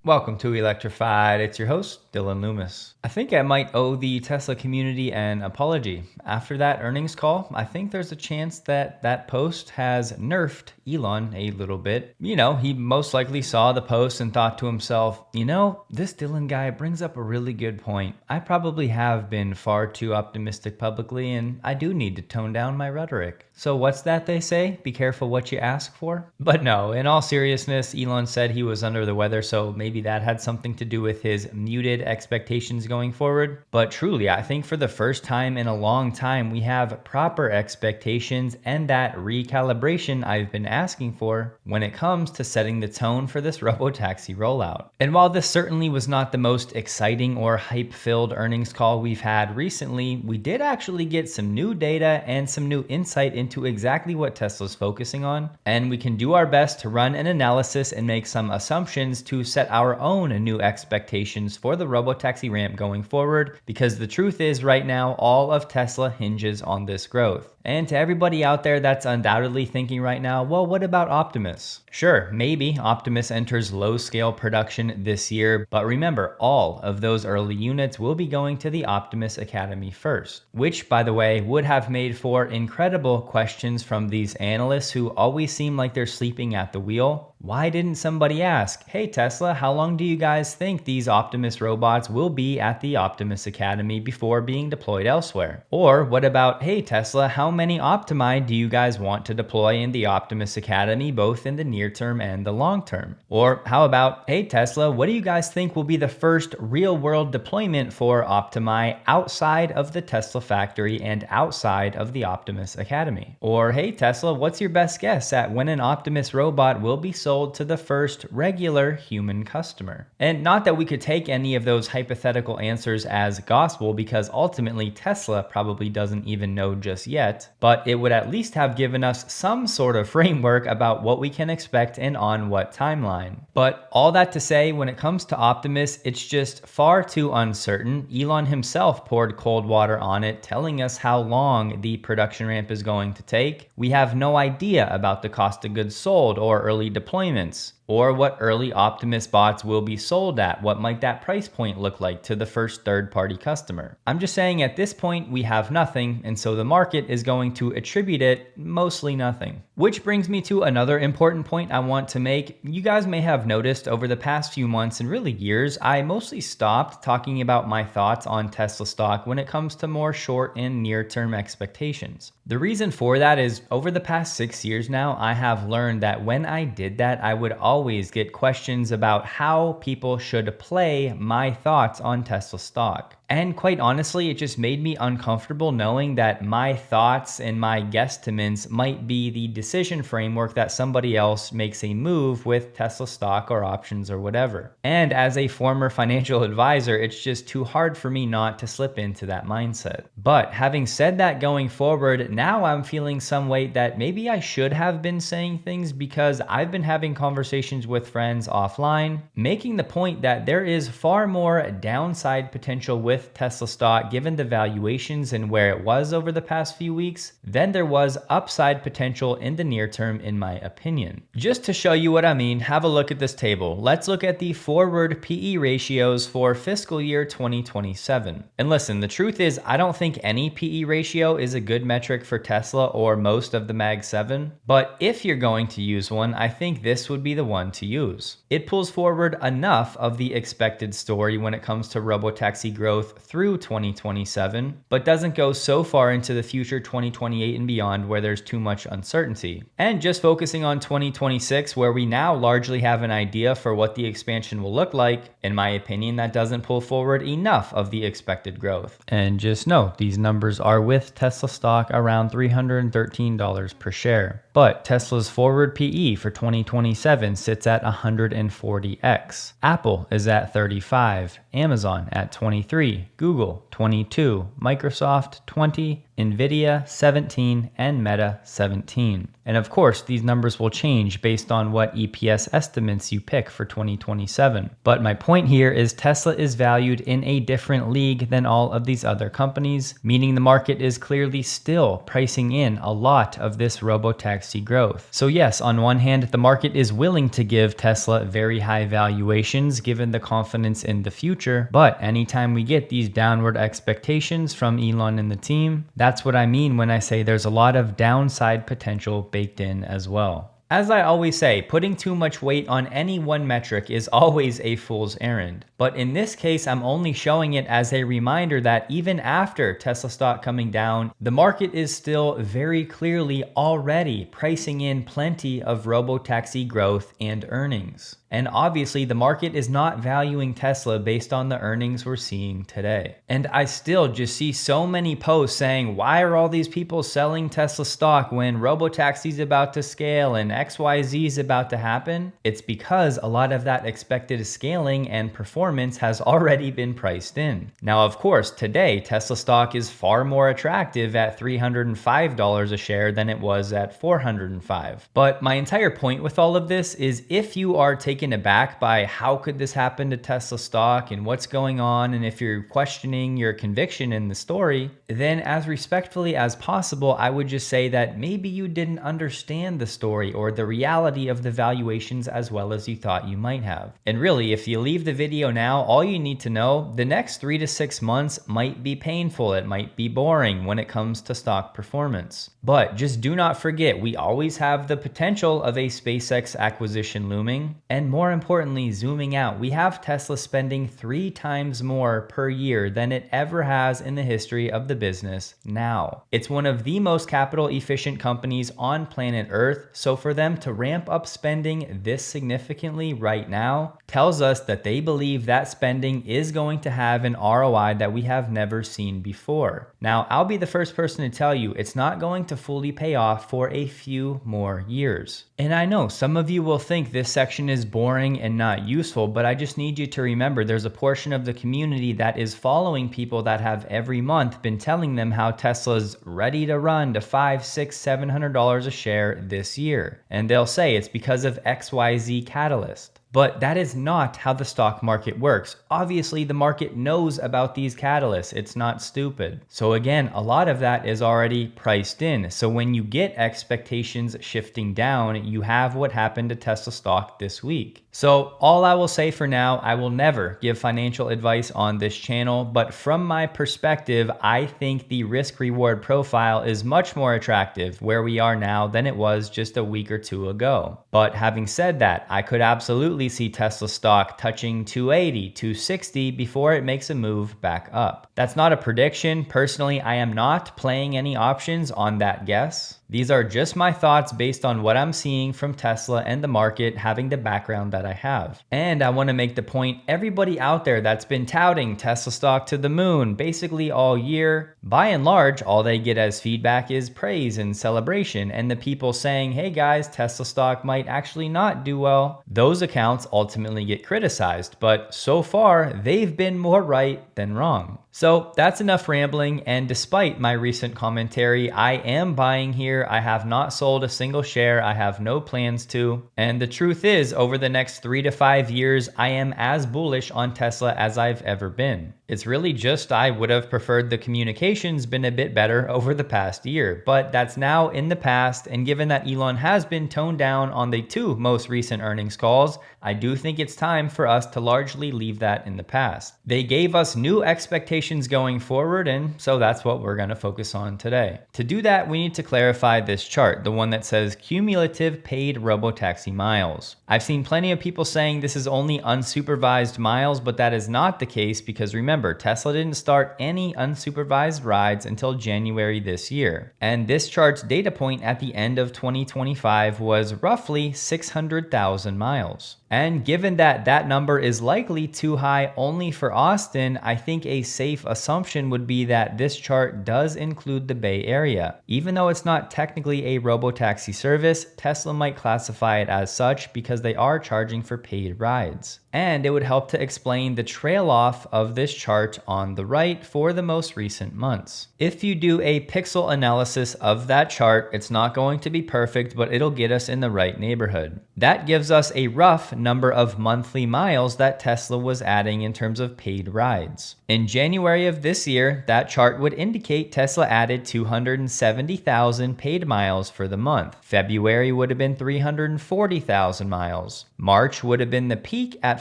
Welcome to Electrified. It's your host, Dylan Loomis. I think I might owe the Tesla community an apology. After that earnings call, I think there's a chance that that post has nerfed Elon a little bit. He most likely saw the post and thought to himself, this Dylan guy brings up a really good point. I probably have been far too optimistic publicly, and I do need to tone down my rhetoric. So what's that they say? Be careful what you ask for? But no, in all seriousness, Elon said he was under the weather, so maybe that had something to do with his muted expectations going forward. But truly, I think for the first time in a long time, we have proper expectations and that recalibration I've been asking for when it comes to setting the tone for this Robotaxi rollout. And while this certainly was not the most exciting or hype-filled earnings call we've had recently, we did actually get some new data and some new insight into exactly what Tesla's focusing on, and we can do our best to run an analysis and make some assumptions to set our own new expectations for the Robotaxi ramp going forward, because the truth is right now all of Tesla hinges on this growth. And to everybody out there that's undoubtedly thinking right now, well, what about Optimus? Sure, maybe Optimus enters low-scale production this year, but remember, all of those early units will be going to the Optimus Academy first, which, by the way, would have made for incredible questions from these analysts who always seem like they're sleeping at the wheel. Why didn't somebody ask, hey Tesla, how long do you guys think these Optimus robots will be at the Optimus Academy before being deployed elsewhere? Or what about, hey Tesla, how many Optimi do you guys want to deploy in the Optimus Academy, both in the near term and the long term? Or how about, hey Tesla, what do you guys think will be the first real world deployment for Optimi outside of the Tesla factory and outside of the Optimus Academy? Or hey Tesla, what's your best guess at when an Optimus robot will be sold to the first regular human customer? And not that we could take any of those hypothetical answers as gospel, because ultimately Tesla probably doesn't even know just yet, but it would at least have given us some sort of framework about what we can expect and on what timeline. But all that to say, when it comes to Optimus, it's just far too uncertain. Elon himself poured cold water on it, telling us how long the production ramp is going to take. We have no idea about the cost of goods sold or early deployments, or what early Optimus bots will be sold at. What might that price point look like to the first third-party customer? I'm just saying at this point we have nothing, and so the market is going to attribute it mostly nothing. Which brings me to another important point I want to make. You guys may have noticed over the past few months and really years, I mostly stopped talking about my thoughts on Tesla stock when it comes to more short and near-term expectations. The reason for that is over the past 6 years now, I have learned that when I did that, I would always get questions about how people should play my thoughts on Tesla stock. And quite honestly, it just made me uncomfortable knowing that my thoughts and my guesstimates might be the decision framework that somebody else makes a move with Tesla stock or options or whatever. And as a former financial advisor, it's just too hard for me not to slip into that mindset. But having said that, going forward, now I'm feeling some weight that maybe I should have been saying things, because I've been having conversations with friends offline, making the point that there is far more downside potential with Tesla stock given the valuations and where it was over the past few weeks than there was upside potential in the near term, in my opinion. Just to show you what I mean, have a look at this table. Let's look at the forward PE ratios for fiscal year 2027. And listen, the truth is I don't think any PE ratio is a good metric for Tesla or most of the Mag 7, but if you're going to use one, I think this would be the one to use. It pulls forward enough of the expected story when it comes to Robotaxi growth through 2027, but doesn't go so far into the future 2028 and beyond where there's too much uncertainty. And just focusing on 2026, where we now largely have an idea for what the expansion will look like, in my opinion, that doesn't pull forward enough of the expected growth. And just note, these numbers are with Tesla stock around $313 per share. But Tesla's forward PE for 2027 sits at 140x. Apple is at 35, Amazon at 23, Google 22, Microsoft 20, Nvidia 17, and Meta 17. And of course, these numbers will change based on what EPS estimates you pick for 2027. But my point here is Tesla is valued in a different league than all of these other companies, meaning the market is clearly still pricing in a lot of this robotaxi growth. So yes, on one hand, the market is willing to give Tesla very high valuations given the confidence in the future, but anytime we get these downward expectations from Elon and the team, that's what I mean when I say there's a lot of downside potential baked in as well. As I always say, putting too much weight on any one metric is always a fool's errand. But in this case, I'm only showing it as a reminder that even after Tesla stock coming down, the market is still very clearly already pricing in plenty of robotaxi growth and earnings. And obviously, the market is not valuing Tesla based on the earnings we're seeing today. And I still just see so many posts saying, why are all these people selling Tesla stock when robotaxi is about to scale and XYZ is about to happen? It's because a lot of that expected scaling and performance has already been priced in. Now, of course, today, Tesla stock is far more attractive at $305 a share than it was at $405. But my entire point with all of this is if you are taken aback by how could this happen to Tesla stock and what's going on, and if you're questioning your conviction in the story, then as respectfully as possible, I would just say that maybe you didn't understand the story or the reality of the valuations as well as you thought you might have. And really, if you leave the video now, all you need to know, the next 3 to 6 months might be painful, it might be boring when it comes to stock performance. But just do not forget, we always have the potential of a SpaceX acquisition looming, and more importantly, zooming out, we have Tesla spending 3 times more per year than it ever has in the history of the business now. It's one of the most capital efficient companies on planet Earth, so for them to ramp up spending this significantly right now tells us that they believe that spending is going to have an ROI that we have never seen before. Now, I'll be the first person to tell you it's not going to fully pay off for a few more years. And I know some of you will think this section is boring and not useful, but I just need you to remember there's a portion of the community that is following people that have every month been telling them how Tesla's ready to run to $500, $600, $700 a share this year. And they'll say it's because of XYZ catalyst. But that is not how the stock market works. Obviously, the market knows about these catalysts. It's not stupid. So again, a lot of that is already priced in. So when you get expectations shifting down, you have what happened to Tesla stock this week. So all I will say for now, I will never give financial advice on this channel, but from my perspective, I think the risk reward profile is much more attractive where we are now than it was just a week or two ago. But having said that, I could absolutely see Tesla stock touching 280, 260 before it makes a move back up. That's not a prediction. Personally, I am not playing any options on that guess. These are just my thoughts based on what I'm seeing from Tesla and the market having the background that I have. And I want to make the point, everybody out there that's been touting Tesla stock to the moon basically all year, by and large, all they get as feedback is praise and celebration. And the people saying, hey guys, Tesla stock might actually not do well, those accounts ultimately get criticized. But so far, they've been more right than wrong. So that's enough rambling, and despite my recent commentary, I am buying here. I have not sold a single share. I have no plans to. And the truth is, over the next 3 to 5 years, I am as bullish on Tesla as I've ever been. It's really just I would have preferred the communications been a bit better over the past year, but that's now in the past, and given that Elon has been toned down on the 2 most recent earnings calls, I do think it's time for us to largely leave that in the past. They gave us new expectations going forward, and so that's what we're going to focus on today. To do that, we need to clarify this chart, the one that says cumulative paid robotaxi miles. I've seen plenty of people saying this is only unsupervised miles, but that is not the case because remember, Tesla didn't start any unsupervised rides until January this year. And this chart's data point at the end of 2025 was roughly 600,000 miles. And given that that number is likely too high only for Austin, I think a safe assumption would be that this chart does include the Bay Area. Even though it's not technically a robotaxi service, Tesla might classify it as such because they are charging for paid rides. And it would help to explain the trail off of this chart on the right for the most recent months. If you do a pixel analysis of that chart, it's not going to be perfect, but it'll get us in the right neighborhood. That gives us a rough number of monthly miles that Tesla was adding in terms of paid rides. In January of this year, that chart would indicate Tesla added 270,000 paid miles for the month. February would have been 340,000 miles. March would have been the peak at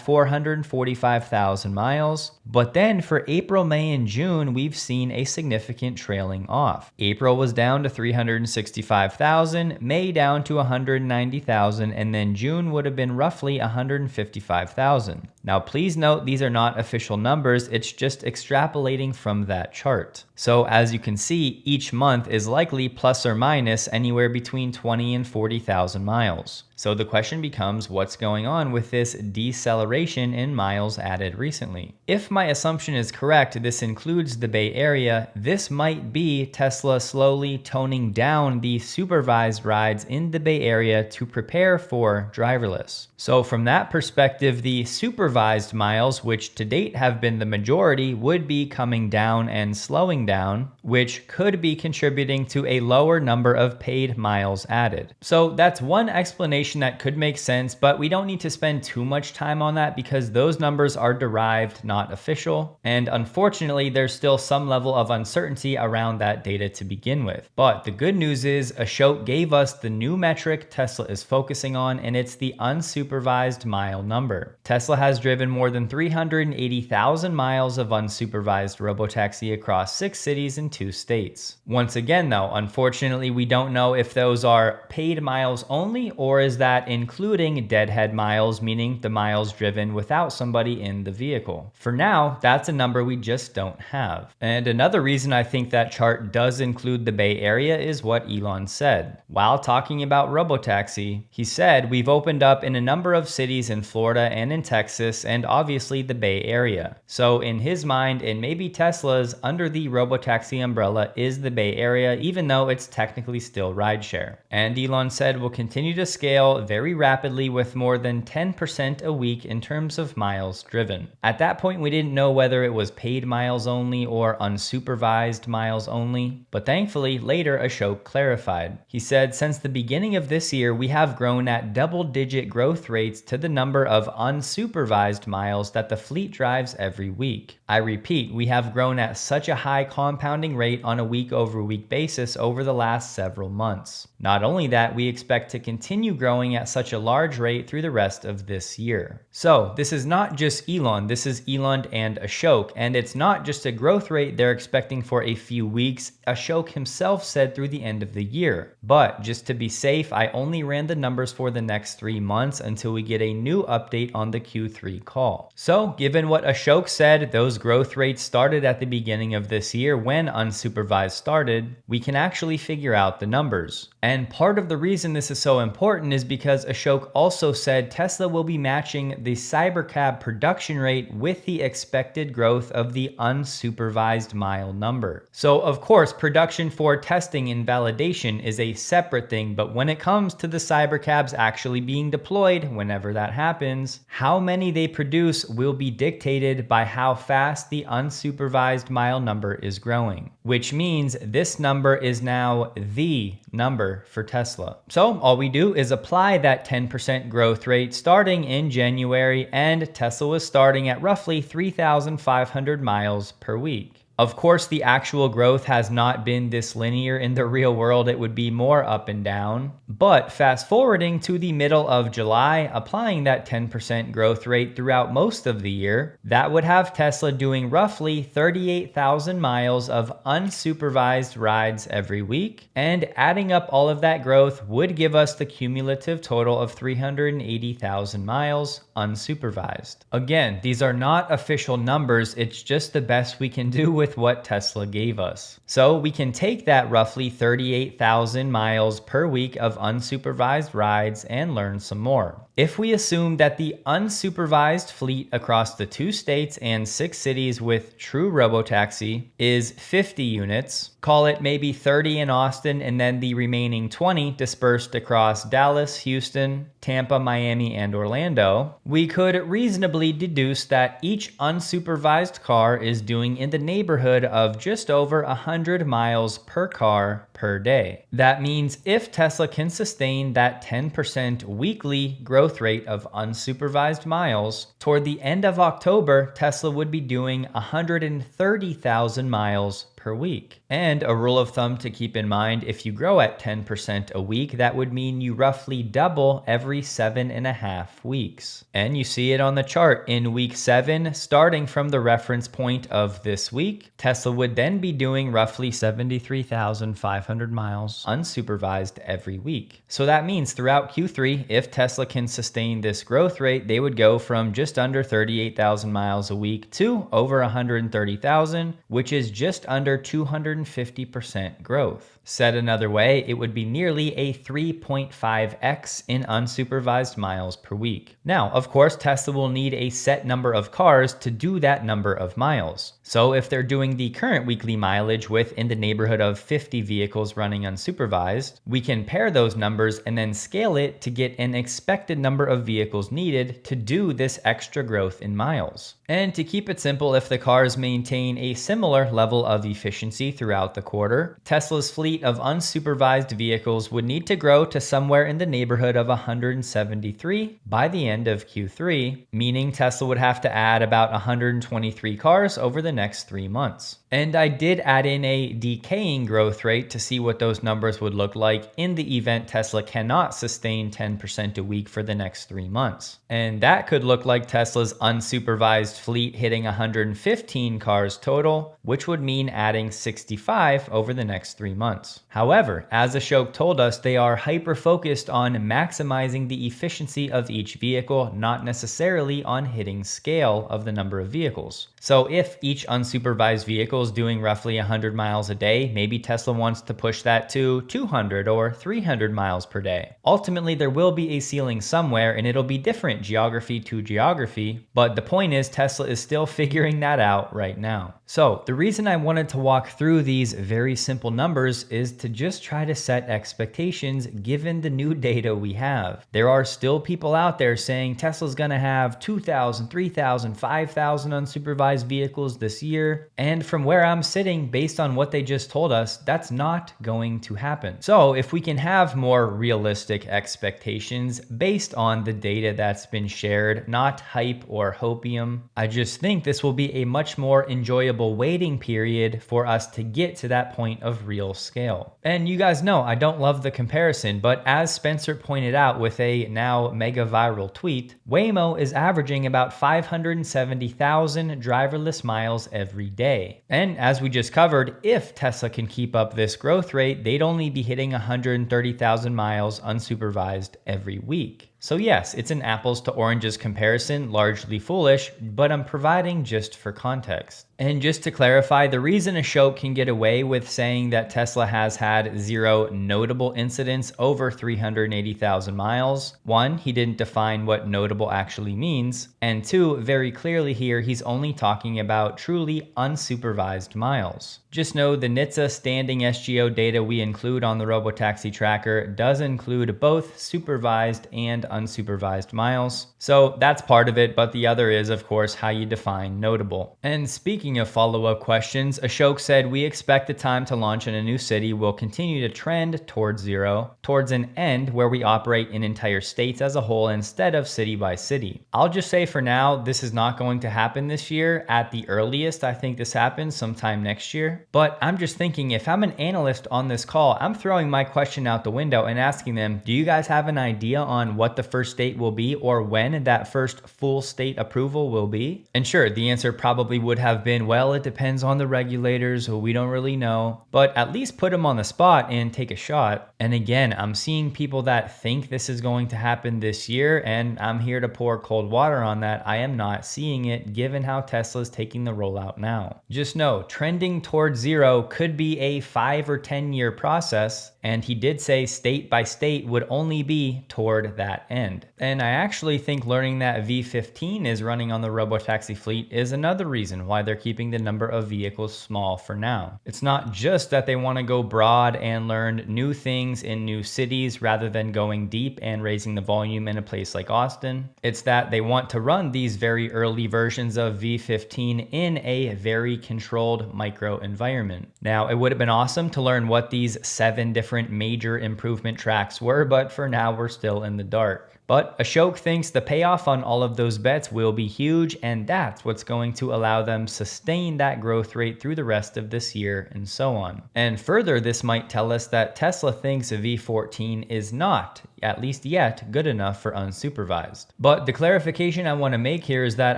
445,000 miles. But then for April, May, and June, we've seen a significant trailing off. April was down to 365,000, May down to 190,000, and then June would have been roughly 155,000. Now, please note these are not official numbers, it's just extrapolating from that chart. So as you can see, each month is likely plus or minus anywhere between 20 and 40,000 miles. So the question becomes, what's going on with this deceleration in miles added recently? If my assumption is correct, this includes the Bay Area, this might be Tesla slowly toning down the supervised rides in the Bay Area to prepare for driverless. So from that perspective, the supervised miles, which to date have been the majority, would be coming down and slowing down, which could be contributing to a lower number of paid miles added. So that's one explanation that could make sense, but we don't need to spend too much time on that because those numbers are derived, not official. And unfortunately, there's still some level of uncertainty around that data to begin with. But the good news is Ashok gave us the new metric Tesla is focusing on, and it's the unsupervised mile number. Tesla has driven more than 380,000 miles of unsupervised robotaxi across 6 cities in 2 states. Once again though, unfortunately, we don't know if those are paid miles only or is that including deadhead miles, meaning the miles driven without somebody in the vehicle. For now, that's a number we just don't have. And another reason I think that chart does include the Bay Area is what Elon said. While talking about robotaxi, he said, "We've opened up in a number of cities in Florida and in Texas, and obviously the Bay Area." So in his mind, and maybe Tesla's, under the robotaxi umbrella is the Bay Area, even though it's technically still rideshare. And Elon said we'll continue to scale very rapidly with more than 10% a week in terms of miles driven. At that point, we didn't know whether it was paid miles only or unsupervised miles only, but thankfully later Ashok clarified. He said, "Since the beginning of this year, we have grown at double-digit growth rates to the number of unsupervised miles that the fleet drives every week. I repeat, we have grown at such a high compounding rate on a week-over-week basis over the last several months. Not only that, we expect to continue growing at such a large rate through the rest of this year." So this is not just Elon, this is Elon and Ashok, and it's not just a growth rate they're expecting for a few weeks. Ashok himself said through the end of the year. But just to be safe, I only ran the numbers for the next 3 months until we get a new update on the Q3 call. So given what Ashok said, those growth rates started at the beginning of this year when unsupervised started, we can actually figure out the numbers. And part of the reason this is so important is because Ashok also said Tesla will be matching the Cybercab production rate with the expected growth of the unsupervised mile number. So of course, production for testing and validation is a separate thing, but when it comes to the Cybercabs actually being deployed, whenever that happens, how many they produce will be dictated by how fast the unsupervised mile number is growing, which means this number is now the number for Tesla. So all we do is apply that 10% growth rate starting in January, and Tesla was starting at roughly 3,500 miles per week. Of course, the actual growth has not been this linear. In the real world, it would be more up and down. But fast forwarding to the middle of July, applying that 10% growth rate throughout most of the year, that would have Tesla doing roughly 38,000 miles of unsupervised rides every week. And adding up all of that growth would give us the cumulative total of 380,000 miles unsupervised. Again, these are not official numbers. It's just the best we can do with with what Tesla gave us. So we can take that roughly 38,000 miles per week of unsupervised rides and learn some more. If we assume that the unsupervised fleet across the 2 states and 6 cities with true robotaxi is 50 units, call it maybe 30 in Austin and then the remaining 20 dispersed across Dallas, Houston, Tampa, Miami, and Orlando, we could reasonably deduce that each unsupervised car is doing in the neighborhood of just over 100 miles per car per day. That means if Tesla can sustain that 10% weekly growth rate of unsupervised miles, toward the end of October, Tesla would be doing 130,000 miles per week. And a rule of thumb to keep in mind, if you grow at 10% a week, that would mean you roughly double every 7.5 weeks. And you see it on the chart. In week 7, starting from the reference point of this week, Tesla would then be doing roughly 73,500 miles unsupervised every week. So that means throughout Q3, if Tesla can sustain this growth rate, they would go from just under 38,000 miles a week to over 130,000, which is just under 250% growth. Said another way, it would be nearly a 3.5x in unsupervised miles per week. Now, of course, Tesla will need a set number of cars to do that number of miles. So if they're doing the current weekly mileage with in the neighborhood of 50 vehicles running unsupervised, we can pair those numbers and then scale it to get an expected number of vehicles needed to do this extra growth in miles. And to keep it simple, if the cars maintain a similar level of efficiency throughout the quarter, Tesla's fleet of unsupervised vehicles would need to grow to somewhere in the neighborhood of 173 by the end of Q3, meaning Tesla would have to add about 123 cars over the next 3 months. And I did add in a decaying growth rate to see what those numbers would look like in the event Tesla cannot sustain 10% a week for the next 3 months. And that could look like Tesla's unsupervised fleet hitting 115 cars total, which would mean adding 65 over the next 3 months. However, as Ashok told us, they are hyper-focused on maximizing the efficiency of each vehicle, not necessarily on hitting scale of the number of vehicles. So if each unsupervised vehicle is doing roughly 100 miles a day, maybe Tesla wants to push that to 200 or 300 miles per day. Ultimately, there will be a ceiling somewhere and it'll be different geography to geography, but the point is Tesla is still figuring that out right now. So the reason I wanted to walk through these very simple numbers is to just try to set expectations given the new data we have. There are still people out there saying Tesla's gonna have 2,000, 3,000, 5,000 unsupervised vehicles this year. And from where I'm sitting, based on what they just told us, that's not going to happen. So if we can have more realistic expectations based on the data that's been shared, not hype or hopium, I just think this will be a much more enjoyable waiting period for us to get to that point of real scale. And you guys know I don't love the comparison, but as Spencer pointed out with a now mega viral tweet, Waymo is averaging about 570,000 driverless miles every day. And as we just covered, if Tesla can keep up this growth rate, they'd only be hitting 130,000 miles unsupervised every week. So yes, it's an apples to oranges comparison, largely foolish, but I'm providing just for context. And just to clarify, the reason Ashok can get away with saying that Tesla has had 0 notable incidents over 380,000 miles, 1, he didn't define what notable actually means, and 2, very clearly here, he's only talking about truly unsupervised miles. Just know the NHTSA standing SGO data we include on the Robotaxi tracker does include both supervised and unsupervised miles. So that's part of it, but the other is, of course, how you define notable. And speaking of follow-up questions, Ashok said, we expect the time to launch in a new city will continue to trend towards 0, towards an end where we operate in entire states as a whole instead of city by city. I'll just say for now, this is not going to happen this year. At the earliest, I think this happens sometime next year. But I'm just thinking, if I'm an analyst on this call, I'm throwing my question out the window and asking them, do you guys have an idea on what the first state will be or when that first full state approval will be? And sure, the answer probably would have been been, well, it depends on the regulators, we don't really know, but at least put them on the spot and take a shot. And again, I'm seeing people that think this is going to happen this year, and I'm here to pour cold water on that. I am not seeing it given how Tesla's taking the rollout now. Just know, trending towards zero could be a 5 or 10 year process, and he did say state by state would only be toward that end. And I actually think learning that V15 is running on the Robotaxi fleet is another reason why they're keeping the number of vehicles small for now. It's not just that they want to go broad and learn new things in new cities rather than going deep and raising the volume in a place like Austin. It's that they want to run these very early versions of V15 in a very controlled micro environment. Now, it would have been awesome to learn what these 7 different major improvement tracks were, but for now we're still in the dark. But Ashok thinks the payoff on all of those bets will be huge, and that's what's going to allow them sustain that growth rate through the rest of this year and so on. And further, this might tell us that Tesla thinks V14 is not, at least yet, good enough for unsupervised. But the clarification I want to make here is that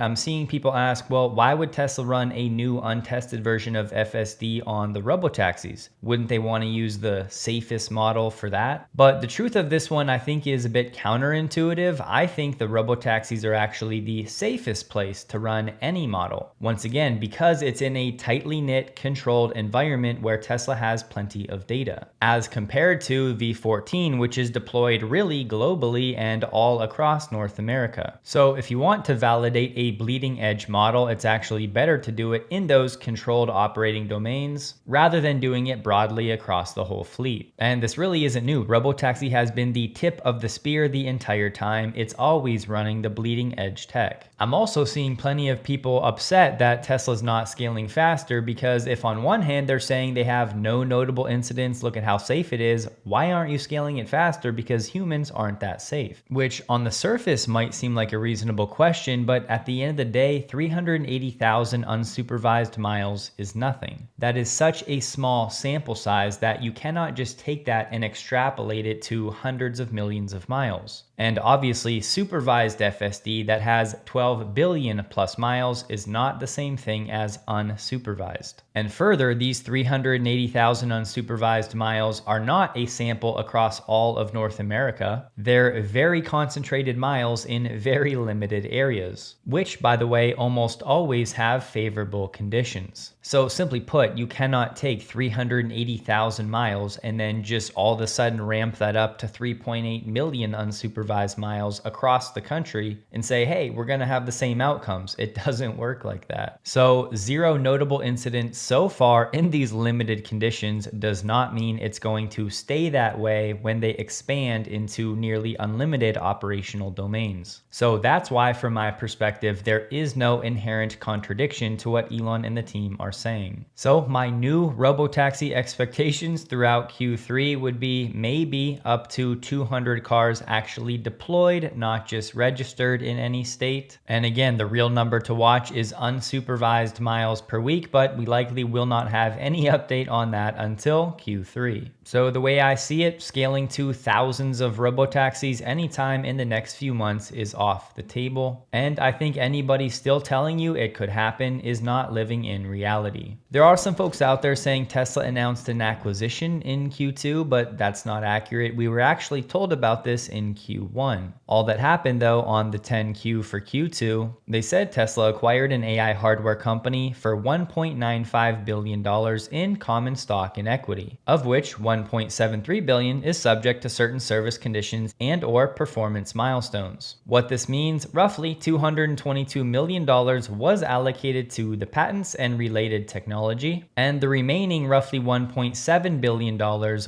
I'm seeing people ask, well, why would Tesla run a new untested version of FSD on the robotaxis? Wouldn't they want to use the safest model for that? But the truth of this one, I think, is a bit counterintuitive. I think the robotaxis are actually the safest place to run any model. Once again, because it's in a tightly knit, controlled environment where Tesla has plenty of data, as compared to V14, which is deployed really globally and all across North America. So if you want to validate a bleeding edge model, it's actually better to do it in those controlled operating domains rather than doing it broadly across the whole fleet. And this really isn't new. Robotaxi has been the tip of the spear the entire time. It's always running the bleeding edge tech. I'm also seeing plenty of people upset that Tesla's not scaling faster, because if on one hand they're saying they have no notable incidents, look at how safe it is, why aren't you scaling it faster? Because humans aren't that safe. Which on the surface might seem like a reasonable question, but at the end of the day, 380,000 unsupervised miles is nothing. That is such a small sample size that you cannot just take that and extrapolate it to hundreds of millions of miles. And obviously, supervised FSD that has 12 billion plus miles is not the same thing as unsupervised. And further, these 380,000 unsupervised miles are not a sample across all of North America. They're very concentrated miles in very limited areas, which, by the way, almost always have favorable conditions. So simply put, you cannot take 380,000 miles and then just all of a sudden ramp that up to 3.8 million unsupervised miles across the country and say, hey, we're going to have the same outcomes. It doesn't work like that. So 0 notable incidents so far in these limited conditions does not mean it's going to stay that way when they expand into nearly unlimited operational domains. So that's why, from my perspective, there is no inherent contradiction to what Elon and the team are saying. So my new Robotaxi expectations throughout Q3 would be maybe up to 200 cars actually deployed, not just registered in any state. And again, the real number to watch is unsupervised miles per week, but we likely will not have any update on that until Q3. So the way I see it, scaling to thousands of robotaxis anytime in the next few months is off the table. And I think anybody still telling you it could happen is not living in reality. There are some folks out there saying Tesla announced an acquisition in Q2, but that's not accurate. We were actually told about this in Q1. All that happened though on the 10Q for Q2, they said Tesla acquired an AI hardware company for $1.95 billion in common stock and equity, of which $1.73 billion is subject to certain service conditions and or performance milestones. What this means, roughly $222 million was allocated to the patents and related technology, and the remaining roughly $1.7 billion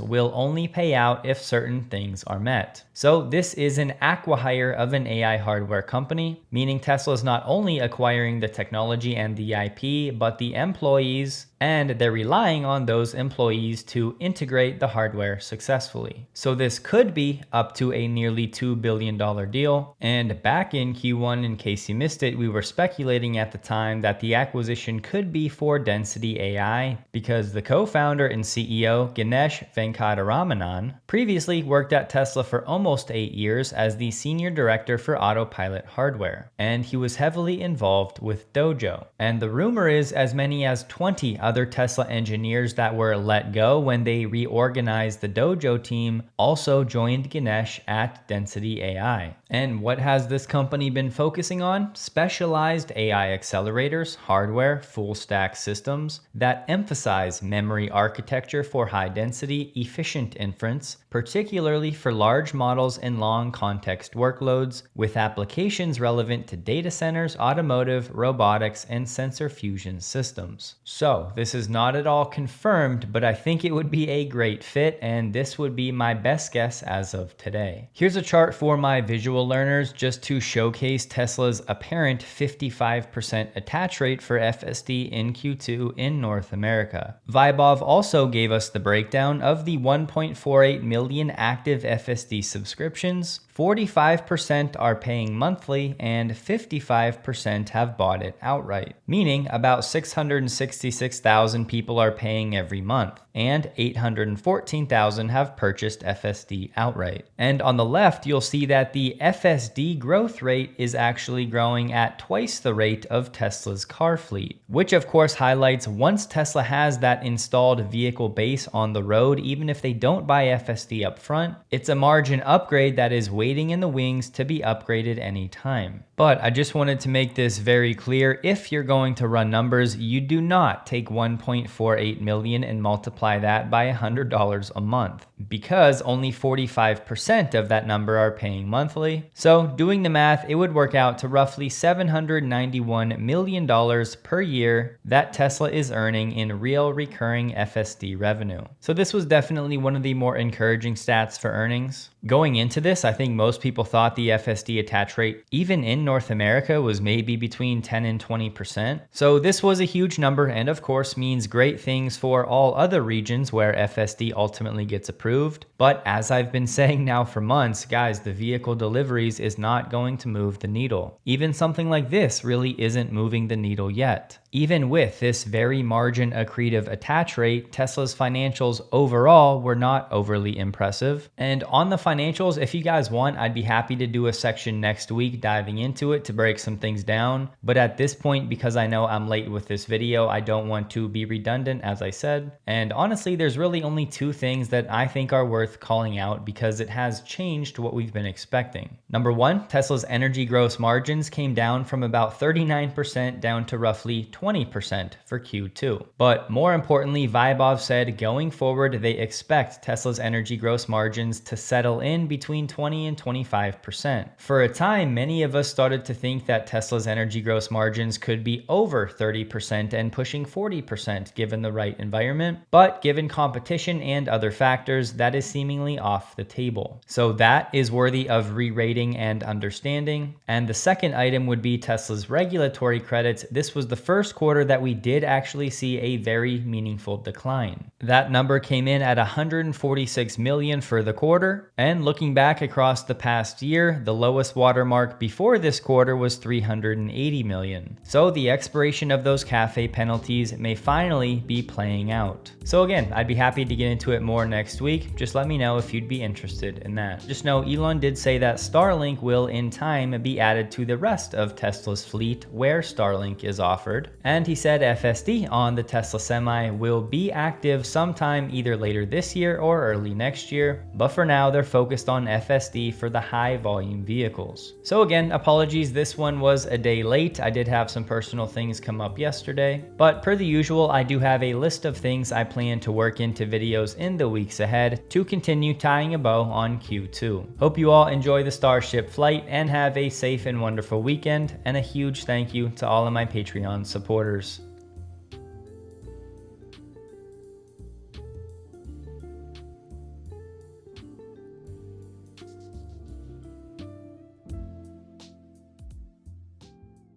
will only pay out if certain things are met. So this is an acqui-hire of an AI hardware company, meaning Tesla is not only acquiring the technology and the IP, but the employees, and they're relying on those employees to integrate the hardware successfully. So this could be up to a nearly $2 billion deal. And back in Q1, in case you missed it, we were speculating at the time that the acquisition could be for Density AI because the co-founder and CEO Ganesh Venkataramanan previously worked at Tesla for almost 8 years as the senior director for autopilot hardware, and he was heavily involved with Dojo. And the rumor is as many as 20 other Tesla engineers that were let go when they reorganized the Dojo team also joined Ganesh at Density AI. And what has this company been focusing on? Specialized AI accelerators, hardware, full stack systems that emphasize memory architecture for high density, efficient inference, particularly for large models and long context workloads, with applications relevant to data centers, automotive, robotics, and sensor fusion systems. So this is not at all confirmed, but I think it would be a great fit, and this would be my best guess as of today. Here's a chart for my visual learners just to showcase Tesla's apparent 55% attach rate for FSD in Q2 in North America. Vaibhav also gave us the breakdown of the 1.48 million active FSD subscriptions. 45% are paying monthly and 55% have bought it outright, meaning about 666,000 people are paying every month and 814,000 have purchased FSD outright. And on the left, you'll see that the FSD growth rate is actually growing at twice the rate of Tesla's car fleet, which of course highlights once Tesla has that installed vehicle base on the road, even if they don't buy FSD up front, it's a margin upgrade that is waiting in the wings to be upgraded anytime. But I just wanted to make this very clear. If you're going to run numbers, you do not take 1.48 million and multiply that by $100 a month, because only 45% of that number are paying monthly. So doing the math, it would work out to roughly $791 million per year that Tesla is earning in real recurring FSD revenue. So this was definitely one of the more encouraging stats for earnings. Going into this, I think most people thought the FSD attach rate, even in North America, was maybe between 10 and 20%. So this was a huge number and of course means great things for all other regions where FSD ultimately gets approved. But as I've been saying now for months, guys, the vehicle deliveries is not going to move the needle. Even something like this really isn't moving the needle yet. Even with this very margin accretive attach rate, Tesla's financials overall were not overly impressive. And on the financials, if you guys want, I'd be happy to do a section next week diving into it to break some things down. But at this point, because I know I'm late with this video, I don't want to be redundant, as I said. And honestly, there's really only two things that I think are worth calling out because it has changed what we've been expecting. Number one, Tesla's energy gross margins came down from about 39% down to roughly 20% for Q2. But more importantly, Vaibhav said going forward, they expect Tesla's energy gross margins to settle in between 20 and 25%. For a time, many of us started to think that Tesla's energy gross margins could be over 30% and pushing 40% given the right environment. But given competition and other factors, that is seemingly off the table. So that is worthy of re-rating and understanding. And the second item would be Tesla's regulatory credits. This was the first quarter that we did actually see a very meaningful decline. That number came in at 146 million for the quarter. And looking back across the past year, the lowest watermark before this quarter was 380 million. So the expiration of those CAFE penalties may finally be playing out. So again, I'd be happy to get into it more next week. Just let me know if you'd be interested in that. Just know Elon did say that Starlink will in time be added to the rest of Tesla's fleet where Starlink is offered. And he said FSD on the Tesla Semi will be active sometime either later this year or early next year. But for now, they're focused on FSD for the high volume vehicles. So again, apologies, this one was a day late. I did have some personal things come up yesterday, but per the usual, I do have a list of things I plan to work into videos in the weeks ahead to continue tying a bow on Q2. Hope you all enjoy the Starship flight and have a safe and wonderful weekend, and a huge thank you to all of my Patreon supporters.